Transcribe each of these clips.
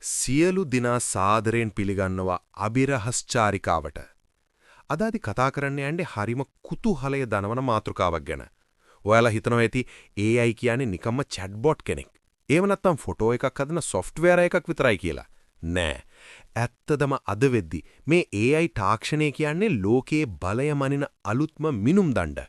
සියලු දිනා සාදරයෙන් පිළිගන්නවා අභිරහස්චාරිකාවට. අද අපි කතා කරන්න යන්නේ හරිම කුතුහලය දනවන මාතෘකාවක් ගැන. ඔයාලා හිතනවා ඇති AI කියන්නේ නිකම්ම chatbot කෙනෙක්. ඒව නැත්තම් ෆොටෝ එකක් හදන software එකක් විතරයි කියලා. නෑ. ඇත්තදම අද වෙද්දි මේ AI තාක්ෂණය කියන්නේ ලෝකයේ බලය මනින අලුත්ම මිනුම් දණ්ඩ.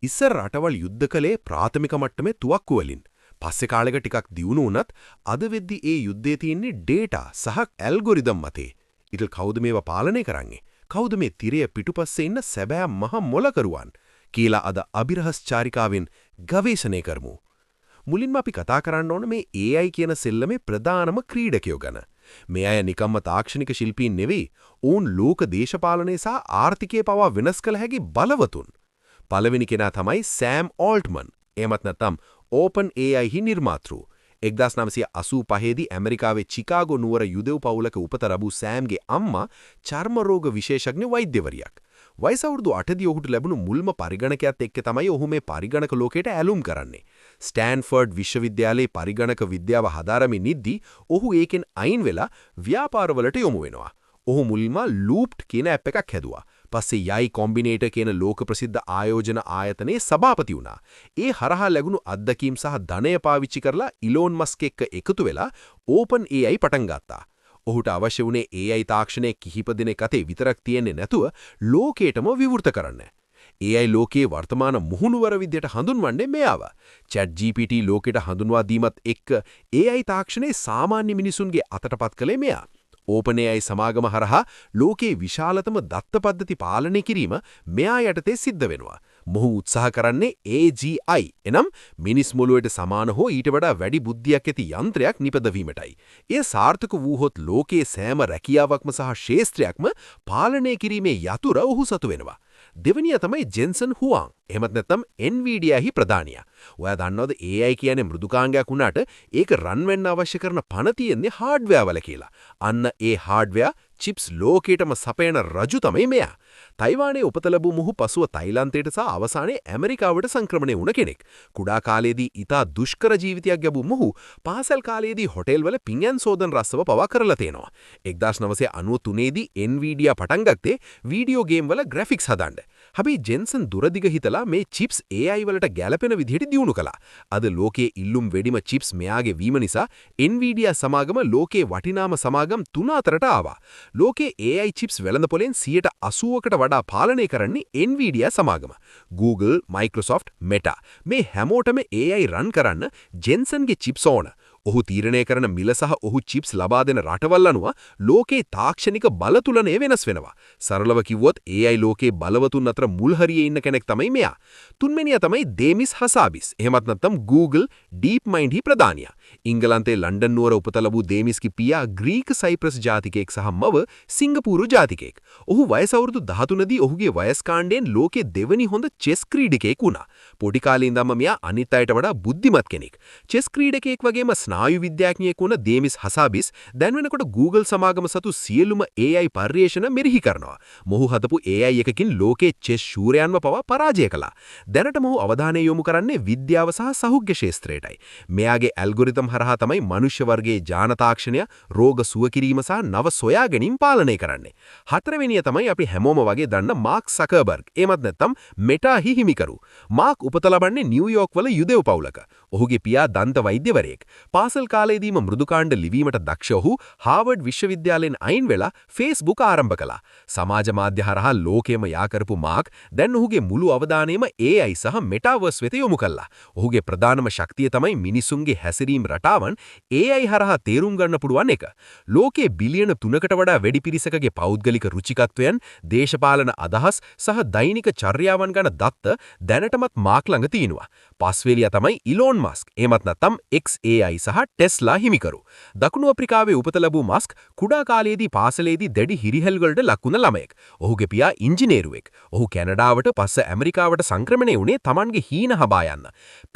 ඉස්සර රටවල් යුද්ධ කළේ ප්‍රාථමික මට්ටමේ තුවක්කු වලින්. පස්සේ කාලෙක ටිකක් දියුණු වුණත් අද වෙද්දි ඒ යුද්ධයේ තියෙන්නේ data සහ ඇල්ගොරිතම් මතේ. ඉතින් කවුද මේවා පාලනය කරන්නේ? කවුද මේ තිරය පිටුපස්සේ ඉන්න සැබෑ මහ මොලකරුවන් කියලා අද අභිරහස්චාරිකාවෙන් ගවේෂණය කරමු. මුලින්ම අපි කතා කරන්න ඕන මේ AI කියන සෙල්ලමේ ප්‍රධානම ක්‍රීඩකයෝ ගැන. මේ අය නිකම්ම තාක්ෂණික ශිල්පීන් නෙවෙයි. ඔවුන් ලෝක දේශපාලනය සහ ආර්ථිකය පවා වෙනස් කළ හැකි බලවතුන්. පළවෙනි කෙනා තමයි සෑම් ඕල්ට්මන්. එමත් නැත්නම් OpenAI හි නිර්මාතෘ. 1985 දී ඇමරිකාවේ චිකාගෝ නුවර යුදෙව් පවුලක උපත ලැබූ සෑම්ගේ අම්මා චර්ම රෝග විශේෂඥ වෛද්‍යවරියක්. වයස අවුරුදු 8 දී ඔහුට ලැබුණු මුල්ම පරිගණකයත් එක්ක තමයි ඔහු මේ පරිගණක ලෝකයට ඇලුම් කරන්නේ. ස්ටෑන්ෆර්ඩ් විශ්වවිද්‍යාලයේ පරිගණක විද්‍යාව හදාරමින් ඉද්දී ඔහු ඒකෙන් අයින් වෙලා ව්‍යාපාරවලට යොමු වෙනවා. ඔහු මුලින්ම ලූප්ට් කියන ඇප් එකක් හැදුවා. පස්සේ යයි කොම්බිනේටර් කියන ලෝක ප්‍රසිද්ධ ආයෝජන ආයතනයේ සභාපති වුණා. ඒ හරහා ලැබුණු අත්දැකීම් සහ ධනය පාවිච්චි කරලා ඉලෝන් මස්ක් එක්ක එකතු වෙලා OpenAI පටන් ගත්තා. ඔහුට අවශ්‍ය වුණේ AI තාක්ෂණයේ කිහිප දිනක අතේ විතරක් තියෙන්නේ නැතුව ලෝකේටම විවෘත කරන්න. AI ලෝකයේ වර්තමාන මුහුණුවර විදියට හඳුන්වන්නේ මෙයාව. ChatGPT ලෝකෙට හඳුන්වා දීමත් එක්ක AI තාක්ෂණයේ සාමාන්‍ය මිනිසුන්ගේ අතටපත් කළේ මෙයා. OpenAI සමාගම හරහා ලෝකේ විශාලතම දත්ත පද්ධති පාලනය කිරීම මෙයා යටතේ සිද්ධ වෙනවා. මොහු උත්සාහ කරන්නේ AGI එනම් මිනිස් මොළුවට සමාන හෝ ඊට වඩා වැඩි බුද්ධියක් ඇති යන්ත්‍රයක් නිපදවීමටයි. එය සාර්ථක වූහොත් ලෝකයේ සෑම රැකියාවක්ම සහ ශාස්ත්‍රයක්ම පාලනය කිරීමේ යතුර ඔහු සතු වෙනවා. දෙවනිය තමයි ජෙන්සන් හුවාන්. එහෙමත් නැත්නම් Nvidia හි ප්‍රධානියා. ඔයා දන්නවද AI කියන්නේ මෘදුකාංගයක් වුණාට ඒක රන් වෙන්න අවශ්‍ය කරන පණ තියෙන්නේ හાર્ඩ්වෙයාර් වල කියලා. අන්න ඒ හાર્ඩ්වෙයාර් චිප්ස් ලෝකෙටම සපයන රජු තමයි මෙයා. තයිවානයේ උපත ලැබූ මොහු පසුව තායිලන්තයට සහ අවසානයේ ඇමරිකාවට සංක්‍රමණය වුණ කෙනෙක්. කුඩා කාලයේදී ඉතා දුෂ්කර ජීවිතයක් ගැබූ මොහු පාසල් කාලයේදී හොටෙල් වල පිඟන් සෝදන රස්සව පවා කරලා තියෙනවා. 1993 දී Nvidia පටන් ගත්තේ වීඩියෝ ගේම් වල ග්‍රැෆික්ස් හදන්න. හැබැයි ජෙන්සන් දුරදිග හිතලා මේ චිප්ස් AI වලට ගැලපෙන විදිහට දියුණු කළා. අද ලෝකයේ ඉල්ලුම් වැඩිම චිප්ස් මෙයාගේ වීම නිසා Nvidia සමාගම ලෝකයේ වටිනාම සමාගම් 3 අතරට ආවා. ලෝකයේ AI චිප්ස් වෙළඳපොලෙන් 80%කට වඩා පාලනය කරන්නේ Nvidia සමාගම. Google, Microsoft, Meta මේ හැමෝටම AI රන් කරන්න ජෙන්සන්ගේ චිප්ස් ඕන. ඔහු තීරණය කරන මිල සහ ඔහු චිප්ස් ලබා දෙන රටවල් අනුව ලෝකේ තාක්ෂණික බලතුලනය වෙනස් වෙනවා. සරලව කිව්වොත් AI ලෝකේ බලවතුන් අතර මුල් හරියේ ඉන්න කෙනෙක් තමයි මෙයා. තුන්වෙනියා තමයි දේමිස් හසාබිස්. එහෙමත් නැත්නම් Google DeepMind හි ප්‍රධානියා. ඉංගලන්තයේ ලන්ඩන් නුවර උපත ලැබූ දේමිස්ගේ පියා ග්‍රීක සයිප්‍රස් ජාතිකයෙක් සහ මව සිංගප්පූරු ජාතිකයෙක්. ඔහු වයස අවුරුදු 13 දී ඔහුගේ වයස් කාණ්ඩයෙන් ලෝකේ දෙවනි හොඳ චෙස් ක්‍රීඩකයෙක් වුණා. පොඩි කාලේ ඉඳන්ම මෙයා අනිත් අයට වඩා බුද්ධිමත් කෙනෙක්. චෙස් ක්‍රීඩකයෙක් වගේම ස්නායු විද්‍යාඥයෙක් වුණ දේමිස් හසාබිස් දැන් වෙනකොට Google සමාගම සතු සියලුම AI පර්යේෂණ මෙරිහි කරනවා. මොහු හදපු AI එකකින් ලෝකේ චෙස් ශූරයන්ව පවා පරාජය කළා. දැනට මොහු අවධානය යොමු කරන්නේ විද්‍යාව සහ සහෘද්‍ය ශාස්ත්‍රයටයි. මෙයාගේ ඇල්ගොරිතම් හරහා තමයි මනුෂ්‍ය වර්ගයේ ජාන තාක්ෂණය, රෝග සුව කිරීම සහ නව සොයා ගැනීම පාලනය කරන්නේ. හතරවෙනිය තමයි අපි හැමෝම වගේ දන්න මාර්ක් සකර්බර්ග්. එමත් නැත්නම් Meta හි හිමිකරු. මාර්ක් උපත ලබන්නේ නිව්යෝක් වල යුදෙව් පවුලක. ඔහුගේ පියා දන්ත වෛද්‍යවරයෙක්. පාසල් කාලයේදීම මෘදුකාණ්ඩ ලිවීමට දක්ෂ ඔහු හාවර්ඩ් විශ්වවිද්‍යාලයෙන් අයින් වෙලා Facebook ආරම්භ කළා. සමාජ මාධ්‍ය හරහා ලෝකෙම යා කරපු මාර්ක් දැන් ඔහුගේ මුළු අවධානයම AI සහ Metaverse වෙත යොමු කළා. ඔහුගේ ප්‍රධානම ශක්තිය තමයි මිනිසුන්ගේ හැසිරීම් රටාවන් AI හරහා තේරුම් ගන්න පුළුවන් එක. ලෝකයේ බිලියන 3කට වඩා වැඩි පිරිසකගේ පෞද්ගලික රුචිකත්වයන්, දේශපාලන අදහස් සහ දෛනික චර්යාවන් ගැන දත්ත දැනටමත් මාර්ක් ළඟ තියෙනවා. පස්වෙනියා තමයි ඉලෝන් මස්ක්. එමත් නැත්නම් XAI සහ ටෙස්ලා හිමිකරු. දකුණු අප්‍රිකාවේ උපත ලැබූ මස්ක් කුඩා කාලයේදී පාසලේදී දැඩි හිරිහැල් වලට ලක් වුණ ළමයෙක්. ඔහුගේ පියා ඉංජිනේරුවෙක්. ඔහු කැනඩාවට පස්සේ ඇමරිකාවට සංක්‍රමණය වුණේ Tamanගේ හීන හබා යන්න.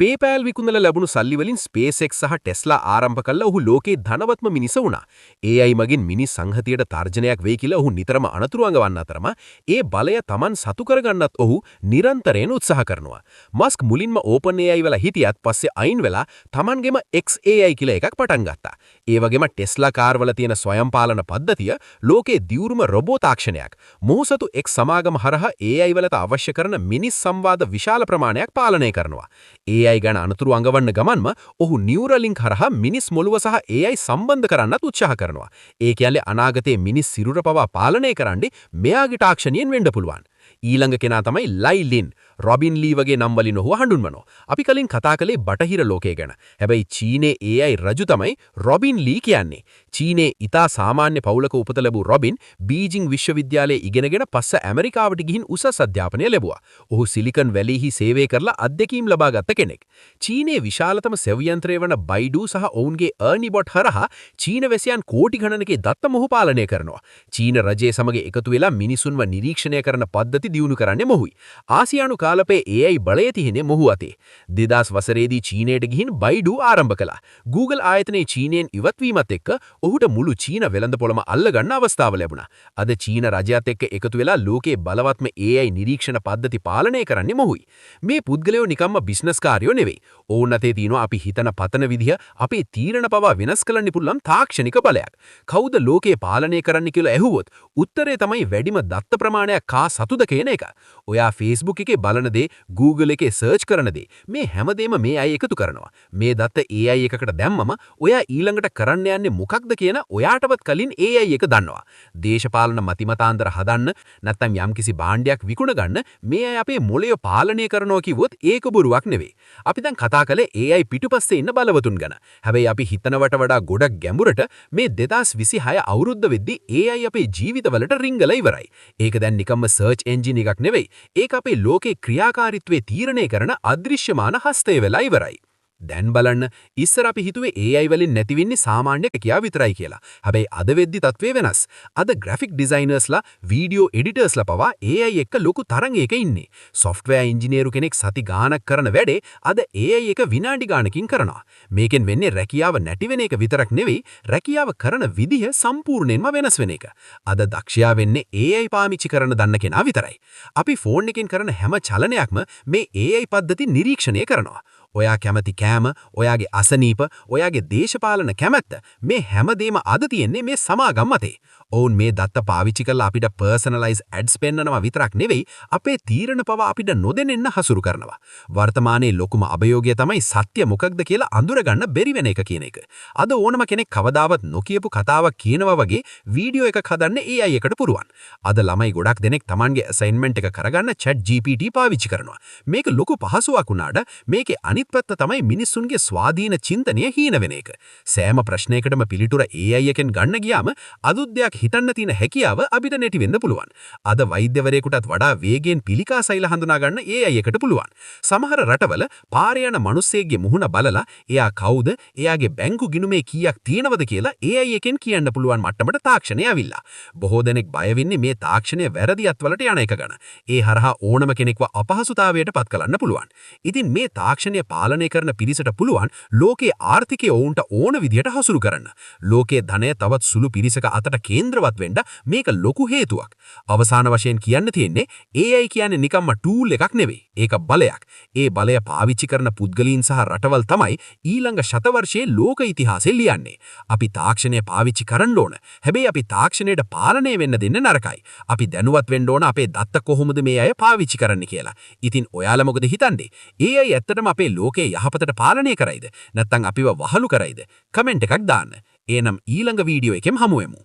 PayPal විකුණලා ලැබුණු සල්ලි වලින් SpaceX සහ Tesla ආරම්භ කළා ඔහු ලෝකේ ධනවත්ම මිනිස වුණා. AI මගින් මිනිස් සංහතියට තර්ජනයක් වෙයි කියලා ඔහු නිතරම අනතුරු අඟවන්න අතරම ඒ බලය Taman සතු කරගන්නත් ඔහු නිරන්තරයෙන් උත්සාහ කරනවා. මස්ක් මුලින්ම OpenAI වල හිටියත් පස්සේ අයින් වෙලා Tamanගේම XAI AI කියලා එකක් පටන් ගත්තා. ඒ වගේම ටෙස්ලා කාර්වල තියෙන ස්වයංපාලන පද්ධතිය ලෝකයේ දියුරුම රොබෝ තාක්ෂණයක්. මොහොසතු එක් සමාගම හරහා AI වලට අවශ්‍ය කරන මිනිස් සංවාද විශාල ප්‍රමාණයක් පාලනය කරනවා. AI ගැන අනතුරු අඟවන්න ගමන්ම ඔහු නියුරලින්ක් හරහා මිනිස් මොළුව සහ AI සම්බන්ධ කරන්නත් උත්සාහ කරනවා. ඒ කියන්නේ අනාගතයේ මිනිස් සිරුර පවා පාලනය කරන්නේ මෙයාගේ තාක්ෂණයෙන් වෙන්න පුළුවන්. ඊළඟ කෙනා තමයි ලයිලින්. රොබින් ලී වගේ නම් වලින් ඔහුව හඳුන්වනවා. අපි කලින් කතා කළේ බටහිර ලෝකය ගැන. හැබැයි චීනයේ AI රජු තමයි රොබින් ලී කියන්නේ. චීනයේ ඉතා සාමාන්‍ය පවුලක උපත ලැබූ රොබින් බීජිං විශ්වවිද්‍යාලයේ ඉගෙනගෙන පස්ස ඇමරිකාවට ගිහින් උසස් අධ්‍යාපනය ලැබුවා. ඔහු සිලිකන් වැලිහි සේවය කරලා අත්දැකීම් ලබා ගත්ත කෙනෙක්. චීනයේ විශාලතම සෙව්‍යන්ත්‍රය වන බයිඩු සහ ඔවුන්ගේ අර්නිබොට් හරහා චීන වැසියන් කෝටි ගණනකේ දත්ත මොහු පාලනය කරනවා. චීන රජය සමග එකතු වෙලා මිනිසුන්ව නිරීක්ෂණය කරන පද්ධති දියුණු කරන්නේ මොහුයි. ආසියානු කාලපේ AI බලය තියෙන්නේ මොහු අතේ. 2000 වසරේදී චීනයට ගිහින් බයිඩු ආරම්භ කළා. Google ආයතනයේ චීනයෙන් ඉවත්වීමත් එක්ක ඔහුට මුළු චීන වෙළඳපොළම අල්ලගන්න අවස්ථාව ලැබුණා. අද චීන රජයත් එක්ක එකතු වෙලා ලෝකයේ බලවත්ම AI නිරීක්ෂණ පද්ධති පාලනය කරන්නේ මොහුයි. මේ පුද්ගලයෝ නිකම්ම බිස්නස් කාර්යෝ නෙවෙයි. ඔවුන් අතේ තියෙනවා අපි හිතන පතන විදිහ, අපේ තීරණ පවා වෙනස් කරන්න පුළුවන් තාක්ෂණික බලයක්. කවුද ලෝකේ පාලනය කරන්න කියලා ඇහුවොත් උත්තරේ තමයි වැඩිම දත්ත ප්‍රමාණයක් කා සතුද කියන එක. ඔයා Facebook එකේ බලන දේ, Google එකේ සර්ච් කරන දේ, මේ හැමදේම මේ අය එකතු කරනවා. මේ දත්ත AI එකකට දැම්මම ඔයා ඊළඟට කරන්න යන්නේ මොකක්ද කියන ඔයාටවත් කලින් AI එක දන්නවා. දේශපාලන මතිමතාන්තර හදන්න නැත්නම් යම්කිසි භාණ්ඩයක් විකුණ ගන්න මේ අය අපේ මොළය පාලනය කරනවා කිව්වොත් ඒක බොරුවක් නෙවෙයි. අපි දැන් කතා කළේ AI පිටුපස්සේ ඉන්න බලවතුන් ගැන. හැබැයි අපි හිතනවට වඩා ගොඩක් ගැඹුරට මේ 2026 අවුරුද්ද වෙද්දී AI අපේ ජීවිතවලට රිංගලා ඉවරයි. ඒක දැන් නිකම්ම සර්ච් එන්ජින් එකක් නෙවෙයි. ඒක අපේ ලෝකේ ක්‍රියාකාරීත්වයේ තීරණය කරන අදෘශ්‍යමාන හස්තය වෙලා ඉවරයි. දැන් බලන්න ඉස්සර අපි හිතුවේ AI වලින් නැති වෙන්නේ සාමාන්‍ය කියා විතරයි කියලා. හැබැයි අද වෙද්දි තත්ත්වය වෙනස්. අද ග්‍රැෆික් ඩිසයිනර්ස්ලා, වීඩියෝ එඩිටර්ස්ලා පවා AI එක්ක ලොකු තරඟයක ඉන්නේ. සොෆ්ට්වෙයාර් ඉංජිනේරු කෙනෙක් සති ගාණක් කරන වැඩේ අද AI එක විනාඩි ගාණකින් කරනවා. මේකෙන් වෙන්නේ රැකියාව නැති වෙන එක විතරක් නෙවෙයි, රැකියාව කරන විදිහ සම්පූර්ණයෙන්ම වෙනස් වෙන එක. අද දක්ෂයා වෙන්නේ AI පාවිච්චි කරන දන්න කෙනා විතරයි. අපි ෆෝන් එකෙන් කරන හැම චලනයක්ම මේ AI පද්ධති නිරීක්ෂණය කරනවා. ඔයා කැමති කෑම, ඔයාගේ අසනීප, ඔයාගේ දේශපාලන කැමැත්ත මේ හැමදේම අද තියෙන්නේ මේ සමාගම් මතේ. ඔවුන් මේ දත්ත පාවිච්චි කරලා අපිට පර්සනලයිස් ඇඩ්ස් පෙන්නනවා විතරක් නෙවෙයි, අපේ තීරණ පවා අපිට නොදෙනෙන්න හසුරු කරනවා. වර්තමානයේ ලොකුම අභියෝගය තමයි සත්‍ය මොකක්ද කියලා අඳුරගන්න බැරි වෙන එක කියන එක. අද ඕනම කෙනෙක් කවදාවත් නොකියපු කතාවක් කියනවා වගේ වීඩියෝ එකක් හදන්න AI එකට පුරුවන්. අද ළමයි ගොඩක් දෙනෙක් Tamanගේ අසයින්මන්ට් එක කරගන්න ChatGPT පාවිච්චි කරනවා. මේක ලොකු පහසුවක් වුණාට මේකේ අනිත් පැත්ත තමයි මිනිස්සුන්ගේ ස්වාධීන චින්තනය හීන වෙන එක. සෑම ප්‍රශ්නයකටම පිළිතුර AI එකෙන් ගන්න ගියාම අදුද්දයක් හිතන්න තියෙන හැකියාව අපිට නැති වෙන්න පුළුවන්. අද වෛද්‍යවරයෙකුටත් වඩා වේගයෙන් පිළිකා සෛල හඳුනා ගන්න AI එකට පුළුවන්. සමහර රටවල පාරේ යන මිනිස්සෙක්ගේ මුහුණ බලලා එයා කවුද, එයාගේ බැංකු ගිණුමේ කීයක් තියෙනවද කියලා AI එකෙන් කියන්න පුළුවන් මට්ටමට තාක්ෂණය ඇවිල්ලා. බොහෝ දෙනෙක් බය වෙන්නේ මේ තාක්ෂණය වැරදි අත්වලට යන එක ගැන. ඒ හරහා ඕනම කෙනෙක්ව අපහසුතාවයට පත් කරන්න පුළුවන්. ඉතින් මේ තාක්ෂණය පාලනය කරන පිරිසට පුළුවන් ලෝකයේ ආර්ථිකය ඔවුන්ට ඕන විදියට හසුරු කරන්න. ලෝකයේ ධනය තවත් සුළු පිරිසක අතට කේන්ද්‍රවත් වෙන්න මේක ලොකු හේතුවක්. අවසාන වශයෙන් කියන්න තියෙන්නේ AI කියන්නේ නිකම්ම ටූල් එකක් නෙවෙයි. ඒක බලයක්. ඒ බලය පාවිච්චි කරන පුද්ගලයන් සහ රටවල් තමයි ඊළඟ ශතවර්ෂයේ ලෝක ඉතිහාසය ලියන්නේ. අපි තාක්ෂණය පාවිච්චි කරන්න ඕන. හැබැයි අපි තාක්ෂණයට පාලනය වෙන්න දෙන්න නරකයි. අපි දැනුවත් වෙන්න ඕන අපේ දත්ත කොහොමද මේ අය පාවිච්චි කරන්න කියලා. ඉතින් ඔයාලා මොකද හිතන්නේ? AI ඇත්තටම අපේ ලෝකයේ යහපතට පාලනය කරයිද? නැත්නම් අපිව වහලු කරයිද? කමෙන්ට් එකක් දාන්න. එනම් ඊළඟ වීඩියෝ එකෙන් හමු වෙමු.